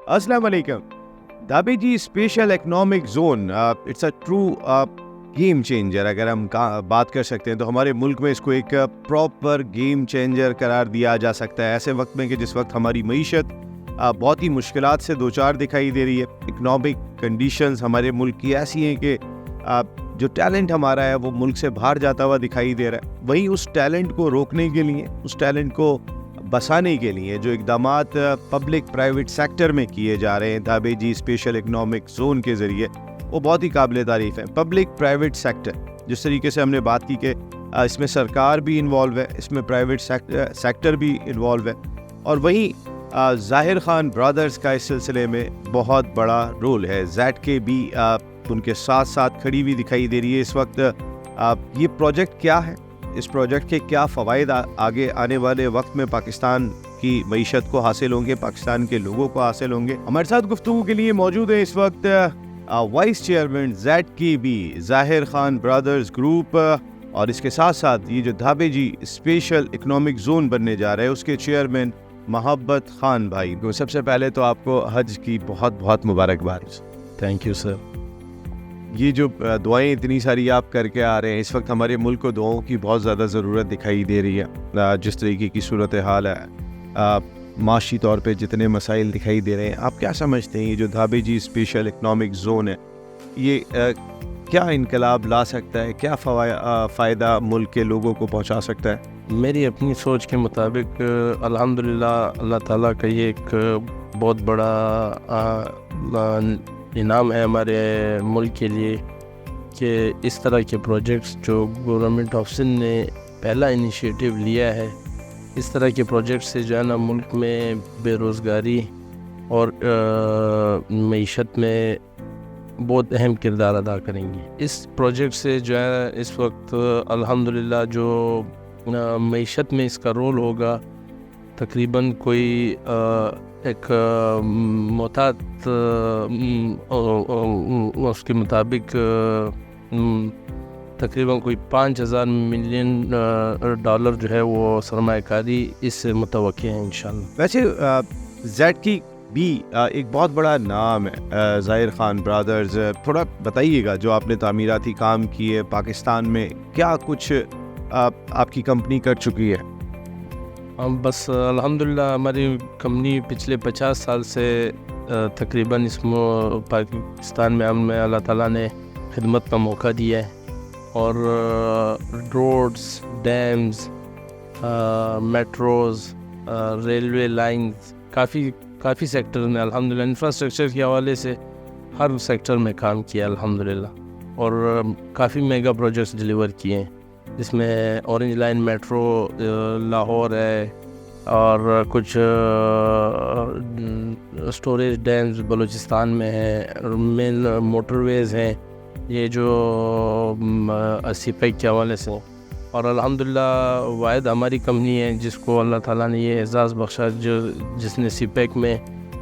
السلام علیکم. Dhabeji special economic zone it's a true game changer. اگر ہم بات کر سکتے ہیں تو ہمارے ملک میں اس کو ایک پراپر گیم چینجر قرار دیا جا سکتا ہے ایسے وقت میں کہ جس وقت ہماری معیشت بہت ہی مشکلات سے دوچار دکھائی دے رہی ہے. اکنامک کنڈیشنز ہمارے ملک کی ایسی ہیں کہ جو ٹیلنٹ ہمارا ہے وہ ملک سے باہر جاتا ہوا دکھائی دے رہا ہے. وہیں اس ٹیلنٹ کو روکنے کے لیے, اس ٹیلنٹ کو بسانے کے لیے جو اقدامات پبلک پرائیویٹ سیکٹر میں کیے جا رہے ہیں دھابے جی اسپیشل اکنامک زون کے ذریعے, وہ بہت ہی قابل تعریف ہیں. پبلک پرائیویٹ سیکٹر جس طریقے سے ہم نے بات کی کہ اس میں سرکار بھی انوالو ہے, اس میں پرائیویٹ سیکٹر بھی انوالو ہے, اور وہیں ظاہر خان برادرز کا اس سلسلے میں بہت بڑا رول ہے. زیڈ کے بھی ان کے ساتھ ساتھ کھڑی ہوئی دکھائی دے رہی ہے اس وقت. یہ پروجیکٹ کیا ہے, اس پروجیکٹ کے کیا فوائد آگے آنے والے وقت میں پاکستان کی معیشت کو حاصل ہوں گے, پاکستان کے لوگوں کو حاصل ہوں گے. ہمارے ساتھ گفتگو کے لیے موجود ہیں اس وقت وائس چیئرمین زیڈ کی بی ظاہر خان برادرز گروپ, اور اس کے ساتھ ساتھ یہ جو دھابے جی اسپیشل اکنامک زون بننے جا رہا ہے اس کے چیئرمین محبت خان بھائی. سب سے پہلے تو آپ کو حج کی بہت بہت مبارکباد. Thank you sir. یہ جو دعائیں اتنی ساری آپ کر کے آ رہے ہیں, اس وقت ہمارے ملک کو دعاؤں کی بہت زیادہ ضرورت دکھائی دے رہی ہے. جس طریقے کی صورتحال ہے, معاشی طور پہ جتنے مسائل دکھائی دے رہے ہیں, آپ کیا سمجھتے ہیں یہ جو دھابے جی اسپیشل اکنامک زون ہے یہ کیا انقلاب لا سکتا ہے, کیا فائدہ ملک کے لوگوں کو پہنچا سکتا ہے؟ میری اپنی سوچ کے مطابق الحمدللہ اللہ تعالیٰ کا یہ ایک بہت بڑا انعام ہے ہمارے ملک کے لیے کہ اس طرح کے پروجیکٹس جو گورنمنٹ آف سندھ نے پہلا انیشیٹو لیا ہے, اس طرح کے پروجیکٹ سے جو ہے نا ملک میں بے روزگاری اور معیشت میں بہت اہم کردار ادا کریں گی. اس پروجیکٹ سے جو ہے اس وقت الحمدللہ جو معیشت میں اس کا رول ہوگا تقریباً کوئی ایک محتاط اس کے مطابق تقریباً کوئی 5,000 ملین ڈالر جو ہے وہ سرمایہ کاری اس سے متوقع ہے انشاءاللہ. ویسے زیڈ کی بھی ایک بہت بڑا نام ہے ظاہر خان برادرز, تھوڑا بتائیے گا جو آپ نے تعمیراتی کام کیے پاکستان میں, کیا کچھ آپ کی کمپنی کر چکی ہے؟ بس الحمدللہ ہماری کمپنی پچھلے 50 سال سے تقریباً اس پاکستان میں ہمیں اللہ تعالیٰ نے خدمت کا موقع دیا ہے, اور roads, dams, metros, railway lines, کافی سیکٹر میں الحمدللہ انفراسٹرکچر کے حوالے سے ہر سیکٹر میں کام کیا الحمدللہ, اور کافی میگا پروجیکٹس ڈیلیور کیے ہیں جس میں اورنج لائن میٹرو لاہور ہے, اور کچھ اسٹوریج ڈیمز بلوچستان میں ہیں, مین موٹر ویز ہیں یہ جو سی پیک کے حوالے سے, اور الحمدللہ واحد ہماری کمپنی ہے جس کو اللہ تعالیٰ نے یہ اعزاز بخشا جس نے سی پیک میں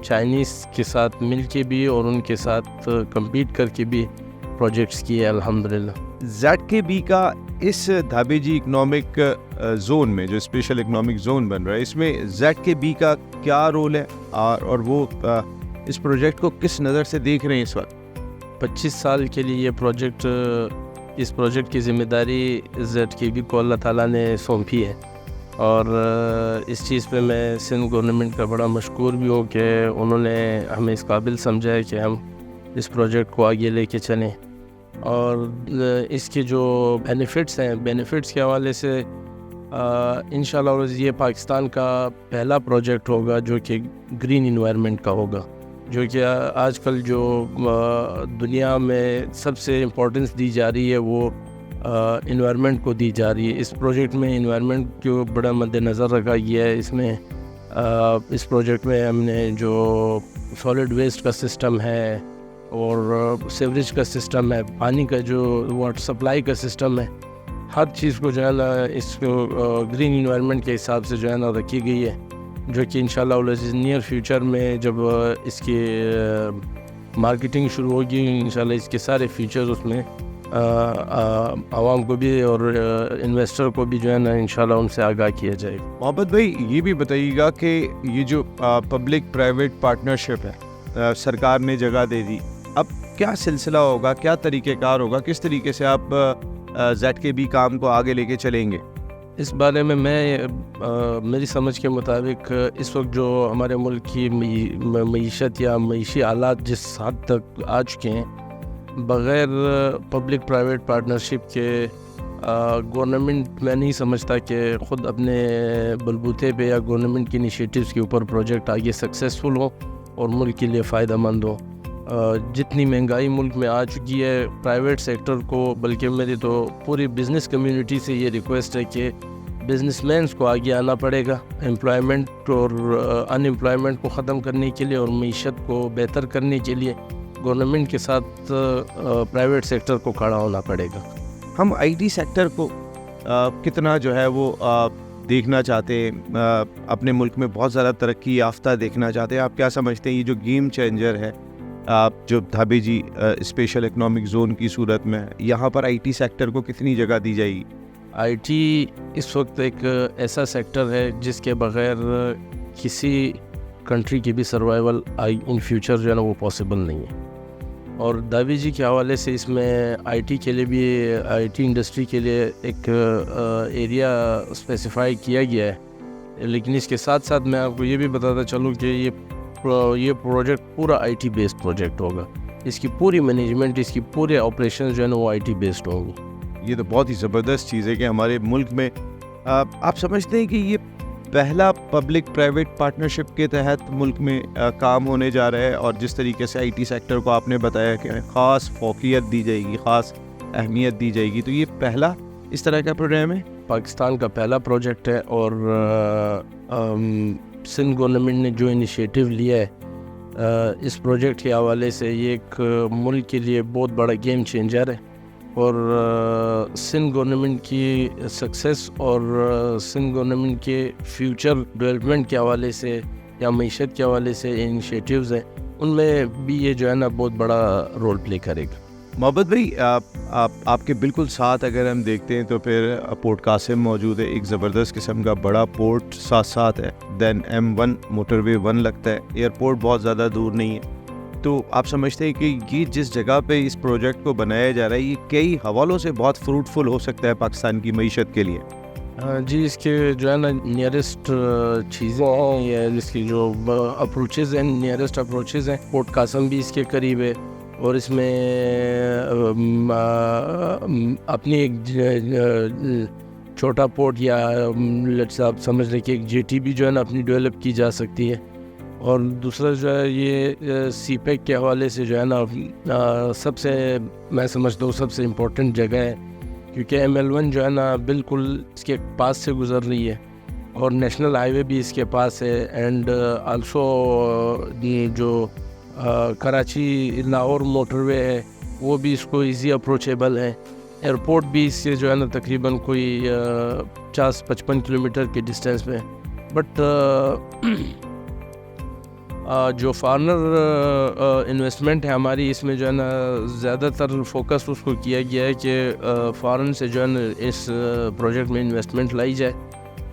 چائنیز کے ساتھ مل کے بھی اور ان کے ساتھ کمپیٹ کر کے بھی پروجیکٹس کیے الحمدللہ. زیڈ کے بی کا اس دھابے جی اکنامک زون میں جو اسپیشل اکنامک زون بن رہا ہے, اس میں زیڈ کے بی کا کیا رول ہے, اور وہ اس پروجیکٹ کو کس نظر سے دیکھ رہے ہیں اس وقت؟ 25 سال کے لیے یہ پروجیکٹ, اس پروجیکٹ کی ذمہ داری زیڈ کے بی کو اللہ تعالیٰ نے سونپی ہے, اور اس چیز پہ میں سندھ گورنمنٹ کا بڑا مشکور بھی ہوں کہ انہوں نے ہمیں اس قابل سمجھا ہے کہ ہم اس پروجیکٹ کو آگے لے کے چلیں. اور اس کے جو بینیفٹس ہیں, بینیفٹس کے حوالے سے انشاءاللہ یہ پاکستان کا پہلا پروجیکٹ ہوگا جو کہ گرین انوائرمنٹ کا ہوگا, جو کہ آج کل جو دنیا میں سب سے امپورٹنس دی جا رہی ہے وہ انوائرمنٹ کو دی جا رہی ہے. اس پروجیکٹ میں انوائرمنٹ کو بڑا مد نظر رکھا گیا ہے. اس پروجیکٹ میں ہم نے جو سالڈ ویسٹ کا سسٹم ہے اور سیوریج کا سسٹم ہے, پانی کا جو واٹر سپلائی کا سسٹم ہے, ہر چیز کو جو ہے نا اس کو گرین انوائرمنٹ کے حساب سے جو ہے نا رکھی گئی ہے, جو کہ انشاءاللہ نیئر فیوچر میں جب اس کی مارکیٹنگ شروع ہوگی انشاءاللہ اس کے سارے فیچرز اس میں عوام کو بھی اور انویسٹر کو بھی جو ہے نا انشاءاللہ ان سے آگاہ کیا جائے گا. محبت بھائی یہ بھی بتائیے گا کہ یہ جو پبلک پرائیویٹ پارٹنرشپ ہے سرکار نے جگہ دے دی. اب کیا سلسلہ ہوگا, کیا طریقہ کار ہوگا, کس طریقے سے آپ ZKB کام کو آگے لے کے چلیں گے؟ اس بارے میں میری سمجھ کے مطابق اس وقت جو ہمارے ملک کی معیشت یا معیشی حالات جس حد تک آ چکے ہیں, بغیر پبلک پرائیویٹ پارٹنرشپ کے گورنمنٹ میں نہیں سمجھتا کہ خود اپنے بلبوتے پہ یا گورنمنٹ کی انیشیٹیوز کے اوپر پروجیکٹ آگے سکسیزفل ہوں اور ملک کے لیے فائدہ مند ہوں. جتنی مہنگائی ملک میں آ چکی ہے, پرائیویٹ سیکٹر کو, بلکہ میری تو پوری بزنس کمیونٹی سے یہ ریکویسٹ ہے کہ بزنس مینس کو آگے آنا پڑے گا امپلائمنٹ اور ان امپلائمنٹ کو ختم کرنے کے لیے اور معیشت کو بہتر کرنے کے لیے گورنمنٹ کے ساتھ پرائیویٹ سیکٹر کو کھڑا ہونا پڑے گا. ہم IT سیکٹر کو کتنا جو ہے وہ دیکھنا چاہتے ہیں, اپنے ملک میں بہت زیادہ ترقی یافتہ دیکھنا چاہتے ہیں. آپ کیا سمجھتے ہیں یہ جو گیم چینجر ہے جو دھابے جی اسپیشل اکنامک زون کی صورت میں ہے, یہاں پر IT سیکٹر کو کتنی جگہ دی جائے گی؟ IT اس وقت ایک ایسا سیکٹر ہے جس کے بغیر کسی کنٹری کی بھی سروائیول ان فیوچر جو ہے نا وہ پاسبل نہیں ہے. اور دھابے جی کے حوالے سے اس میں IT کے لیے بھی, IT انڈسٹری کے لیے ایک ایریا اسپیسیفائی کیا گیا ہے. لیکن اس کے ساتھ ساتھ میں آپ کو یہ بھی بتاتا چلوں کہ یہ پروجیکٹ پورا IT بیسڈ پروجیکٹ ہوگا. اس کی پوری مینجمنٹ, اس کی پورے آپریشن جو ہے نا وہ IT بیسڈ ہوں گی. یہ تو بہت ہی زبردست چیز ہے کہ ہمارے ملک میں آپ سمجھتے ہیں کہ یہ پہلا پبلک پرائیویٹ پارٹنرشپ کے تحت ملک میں کام ہونے جا رہا ہے, اور جس طریقے سے IT سیکٹر کو آپ نے بتایا کہ خاص فوقیت دی جائے گی, خاص اہمیت دی جائے گی, تو یہ پہلا اس طرح کا پروگرام ہے, پاکستان کا پہلا پروجیکٹ ہے. اور سندھ گورنمنٹ نے جو انیشیٹو لیا ہے اس پروجیکٹ کے حوالے سے, یہ ایک ملک کے لیے بہت بڑا گیم چینجر ہے. اور سندھ گورنمنٹ کی سکسیس اور سندھ گورنمنٹ کے فیوچر ڈیولپمنٹ کے حوالے سے یا معیشت کے حوالے سے انیشیٹیوز ہیں, ان میں بھی یہ جو ہے نا بہت بڑا رول پلے کرے گا. محبت بھائی, آپ کے بالکل ساتھ اگر ہم دیکھتے ہیں تو پھر پورٹ قاسم موجود ہے, ایک زبردست قسم کا بڑا پورٹ ساتھ ہے. دین M1 موٹر وے 1 لگتا ہے, ایئرپورٹ بہت زیادہ دور نہیں ہے. تو آپ سمجھتے ہیں کہ یہ جس جگہ پہ اس پروجیکٹ کو بنایا جا رہا ہے, یہ کئی حوالوں سے بہت فروٹفل ہو سکتا ہے پاکستان کی معیشت کے لیے؟ جی, اس کے جو ہے نا نیئرسٹ چیزیں ہیں یا اس کی جو اپروچز ہیں, نیئرسٹ اپروچز ہیں. پورٹ قاسم بھی اس کے قریب ہے, اور اس میں اپنی ایک چھوٹا پورٹ یا آپ سمجھ لیں کہ ایک JT بھی جو ہے نا اپنی ڈیولپ کی جا سکتی ہے. اور دوسرا جو ہے یہ CPEC کے حوالے سے جو ہے نا سب سے میں سمجھتا ہوں سب سے امپورٹنٹ جگہ ہے, کیونکہ ML1 جو ہے نا بالکل اس کے پاس سے گزر رہی ہے, اور نیشنل ہائی وے بھی اس کے پاس ہے. اینڈ آلسو جو کراچی لاہور موٹر وے ہے وہ بھی اس کو ایزی اپروچیبل ہے. ایئرپورٹ بھی اس سے جو ہے نا تقریباً کوئی 50-55 کلومیٹر کے ڈسٹینس پہ. بٹ جو فارنر انویسٹمنٹ ہے ہماری, اس میں جو ہے نا زیادہ تر فوکس اس کو کیا گیا ہے کہ فارن سے جو ہے نا اس پروجیکٹ میں انویسٹمنٹ لائی جائے,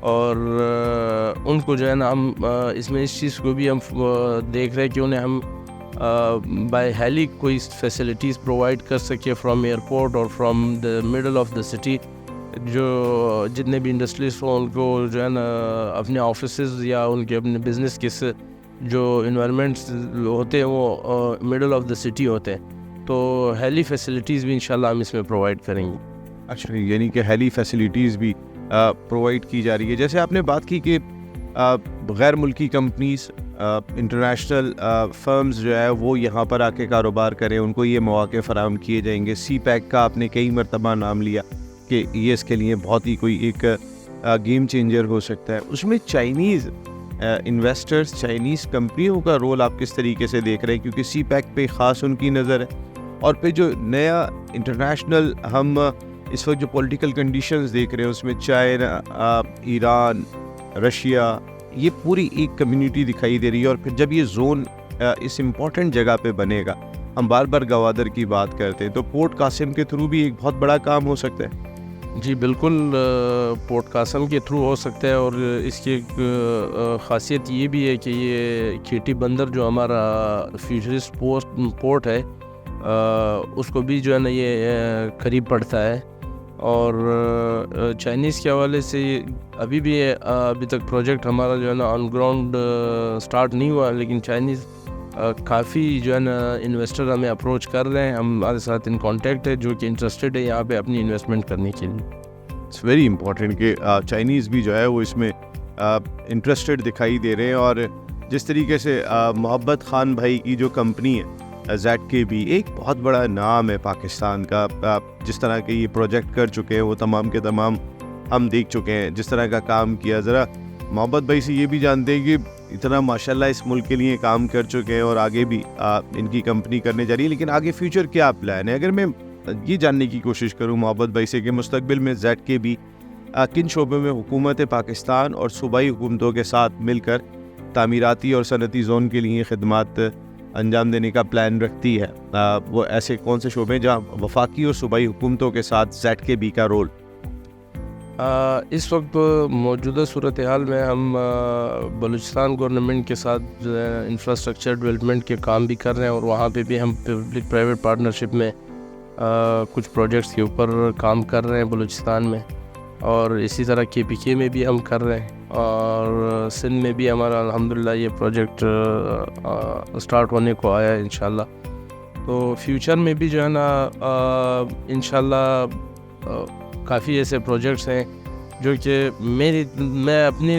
اور ان کو جو ہے نا ہم اس میں اس چیز کو بھی ہم دیکھ رہے ہیں کہ انہیں ہم بائی ہیلی کوئی فیسلٹیز پرووائڈ کر سکے فرام ایئرپورٹ اور from the middle of the city. جو جتنے بھی انڈسٹریز ہوں ان کو جو ہے نا اپنے آفیسز یا ان کے اپنے بزنس کے جو انوائرمنٹس ہوتے ہیں وہ مڈل آف دا سٹی ہوتے ہیں, تو ہیلی فیسلٹیز بھی انشاءاللہ ہم اس میں پرووائڈ کریں گے. اچھا, یعنی کہ ہیلی فیسلٹیز بھی پرووائڈ کی جا رہی ہے. جیسے آپ نے بات کی کہ غیر ملکی کمپنیز, انٹرنیشنل فرمز جو ہے وہ یہاں پر آ کے کاروبار کریں, ان کو یہ مواقع فراہم کیے جائیں گے. CPEC کا آپ نے کئی مرتبہ نام لیا کہ یہ اس کے لیے بہت ہی کوئی ایک گیم چینجر ہو سکتا ہے. اس میں چائنیز انویسٹرز, چائنیز کمپنیوں کا رول آپ کس طریقے سے دیکھ رہے ہیں, کیونکہ CPEC پہ خاص ان کی نظر ہے. اور پھر جو نیا انٹرنیشنل ہم اس وقت جو پولیٹیکل کنڈیشنز دیکھ رہے ہیں اس میں چائنا, ایران, رشیا, یہ پوری ایک کمیونٹی دکھائی دے رہی ہے. اور پھر جب یہ زون اس امپورٹنٹ جگہ پہ بنے گا, ہم بار بار گوادر کی بات کرتے ہیں, تو پورٹ قاسم کے تھرو بھی ایک بہت بڑا کام ہو سکتا ہے. جی بالکل، پورٹ قاسم کے تھرو ہو سکتا ہے، اور اس کی ایک خاصیت یہ بھی ہے کہ یہ کھیٹی بندر جو ہمارا فیوچرسٹ پورٹ ہے اس کو بھی جو ہے نا یہ قریب پڑتا ہے. اور چائنیز کے حوالے سے ابھی تک پروجیکٹ ہمارا جو ہے نا آن گراؤنڈ سٹارٹ نہیں ہوا، لیکن چائنیز کافی جو ہے نا انویسٹر ہمیں اپروچ کر رہے ہیں، ہمارے ساتھ ان کانٹیکٹ ہے جو کہ انٹرسٹڈ ہے یہاں پہ اپنی انویسٹمنٹ کرنے کے لیے. اٹس ویری امپورٹنٹ کہ چائنیز بھی جو ہے وہ اس میں انٹرسٹڈ دکھائی دے رہے ہیں. اور جس طریقے سے محبت خان بھائی کی جو کمپنی ہے ZKB ایک بہت بڑا نام ہے پاکستان کا. جس طرح کے یہ پروجیکٹ کر چکے ہیں وہ تمام کے تمام ہم دیکھ چکے ہیں، جس طرح کا کام کیا. ذرا محبت بھائی سے یہ بھی جانتے ہیں کہ اتنا ماشاءاللہ اس ملک کے لیے کام کر چکے ہیں اور آگے بھی ان کی کمپنی کرنے جا رہی ہے، لیکن آگے فیوچر کیا پلان ہے؟ اگر میں یہ جاننے کی کوشش کروں محبت بھائی سے کہ مستقبل میں ZKB کن شعبوں میں حکومت پاکستان اور صوبائی حکومتوں کے ساتھ مل کر تعمیراتی اور صنعتی زون کے لیے خدمات انجام دینے کا پلان رکھتی ہے، وہ ایسے کون سے شعبے جہاں وفاقی اور صوبائی حکومتوں کے ساتھ ZKB کا رول؟ اس وقت موجودہ صورتحال میں ہم بلوچستان گورنمنٹ کے ساتھ انفراسٹرکچر ڈیولپمنٹ کے کام بھی کر رہے ہیں، اور وہاں پہ بھی ہم پبلک پرائیویٹ پارٹنرشپ میں کچھ پروجیکٹس کے اوپر کام کر رہے ہیں بلوچستان میں، اور اسی طرح KPK میں بھی ہم کر رہے ہیں، اور سندھ میں بھی ہمارا الحمدللہ یہ پروجیکٹ سٹارٹ ہونے کو آیا ہے انشاءاللہ. تو فیوچر میں بھی جو ہے نا انشاءاللہ کافی ایسے پروجیکٹس ہیں جو کہ میں اپنی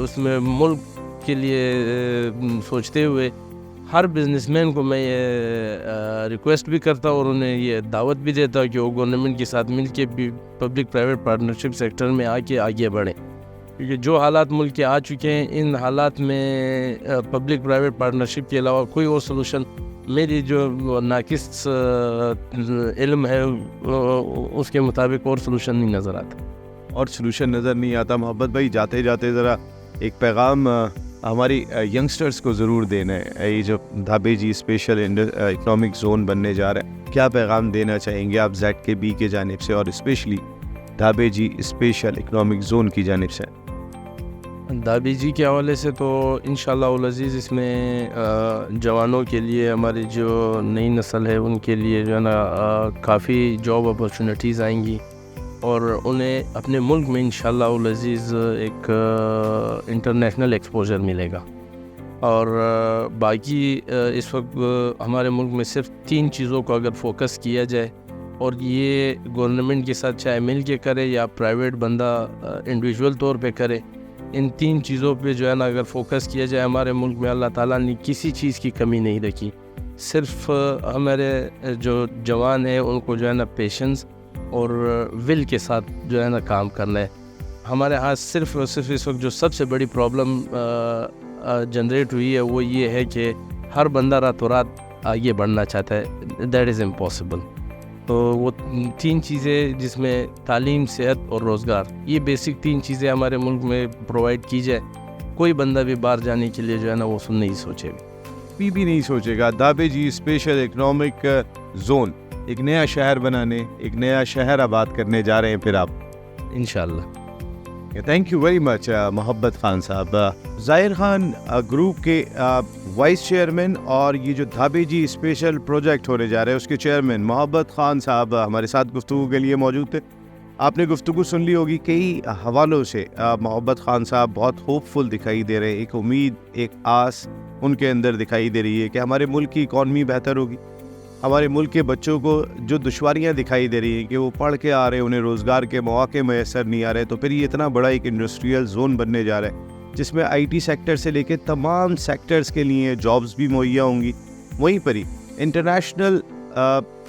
اس میں ملک کے لیے سوچتے ہوئے ہر بزنس مین کو میں یہ ریکویسٹ بھی کرتا ہوں اور انہیں یہ دعوت بھی دیتا ہوں کہ وہ گورنمنٹ کے ساتھ مل کے بھی پبلک پرائیویٹ پارٹنرشپ سیکٹر میں آگے بڑھیں، کیونکہ جو حالات ملک کے آ چکے ہیں ان حالات میں پبلک پرائیویٹ پارٹنرشپ کے علاوہ کوئی اور سلوشن میری جو ناقص علم ہے اس کے مطابق اور سلوشن نہیں نظر آتا. اور سلوشن نظر نہیں آتا. محبت بھائی جاتے جاتے ذرا ایک پیغام ہماری ینگسٹرز کو ضرور دینا ہے. یہ جو دھابے جی اسپیشل اکنامک زون بننے جا رہا ہے، کیا پیغام دینا چاہیں گے آپ ZKB کی جانب سے اور اسپیشلی دھابے جی اسپیشل اکنامک زون کی جانب سے؟ دھابے جی کے حوالے سے تو انشاءاللہ العزیز اس میں جوانوں کے لیے، ہماری جو نئی نسل ہے ان کے لیے جو ہے نا کافی جاب اپرچونیٹیز آئیں گی، اور انہیں اپنے ملک میں انشاءاللہ العزیز ایک انٹرنیشنل ایکسپوجر ملے گا. اور باقی اس وقت ہمارے ملک میں صرف 3 چیزوں کو اگر فوکس کیا جائے، اور یہ گورنمنٹ کے ساتھ چاہے مل کے کرے یا پرائیویٹ بندہ انڈیویجول طور پہ کرے، ان 3 چیزوں پہ جو ہے نا اگر فوکس کیا جائے ہمارے ملک میں اللہ تعالیٰ نے کسی چیز کی کمی نہیں رکھی. صرف ہمارے جو جوان ہیں ان کو جو ہے نا پیشنس اور ول کے ساتھ جو ہے نا کام کرنا ہے. ہمارے ہاں صرف اس وقت جو سب سے بڑی پرابلم جنریٹ ہوئی ہے وہ یہ ہے کہ ہر بندہ راتوں رات آگے بڑھنا چاہتا ہے. That is impossible. تو وہ 3 چیزیں جس میں تعلیم، صحت اور روزگار، یہ بیسک 3 چیزیں ہمارے ملک میں پرووائڈ کی جائے، کوئی بندہ بھی باہر جانے کے لیے جو ہے نا وہ نہیں سوچے گا. بھی نہیں سوچے گا. دھابے جی اسپیشل اکنامک زون ایک نیا شہر بنانے، ایک نیا شہر آباد کرنے جا رہے ہیں پھر آپ انشاءاللہ. Thank you very much Mohabbat Khan صاحب. ظاہر خان گروپ کے وائس چیئرمین اور یہ جو دھابے جی اسپیشل پروجیکٹ ہونے جا رہے ہیں اس کے چیئرمین محبت خان صاحب ہمارے ساتھ گفتگو کے لیے موجود تھے. آپ نے گفتگو سن لی ہوگی. کئی حوالوں سے محبت خان صاحب بہت ہوپ فل دکھائی دے رہے ہیں. ایک امید، ایک آس ان کے اندر دکھائی دے رہی ہے کہ ہمارے ملک کی اکانومی بہتر ہوگی. ہمارے ملک کے بچوں کو جو دشواریاں دکھائی دے رہی ہیں کہ وہ پڑھ کے آ رہے ہیں، انہیں روزگار کے مواقع میسر نہیں آ رہے، تو پھر یہ اتنا بڑا ایک انڈسٹریل زون بننے جا رہا ہے جس میں IT سیکٹر سے لے کے تمام سیکٹرز کے لیے جابز بھی مہیا ہوں گی. وہیں پر ہی انٹرنیشنل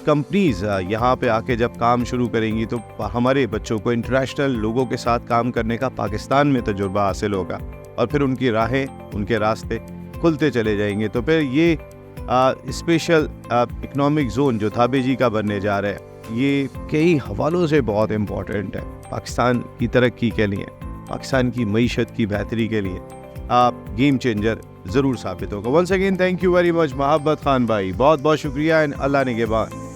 کمپنیز یہاں پہ آ کے جب کام شروع کریں گی تو ہمارے بچوں کو انٹرنیشنل لوگوں کے ساتھ کام کرنے کا پاکستان میں تجربہ حاصل ہوگا، اور پھر ان کی راہیں، ان کے راستے کھلتے چلے جائیں گے. تو پھر یہ اسپیشل اکنامک زون جو دھابے جی کا بننے جا رہا ہے یہ کئی حوالوں سے بہت امپورٹنٹ ہے پاکستان کی ترقی کے لیے، پاکستان کی معیشت کی بہتری کے لیے. آپ گیم چینجر ضرور ثابت ہوگا. Once again thank you very much Mohabbat Khan بھائی، بہت بہت شکریہ. اللہ نگہبان.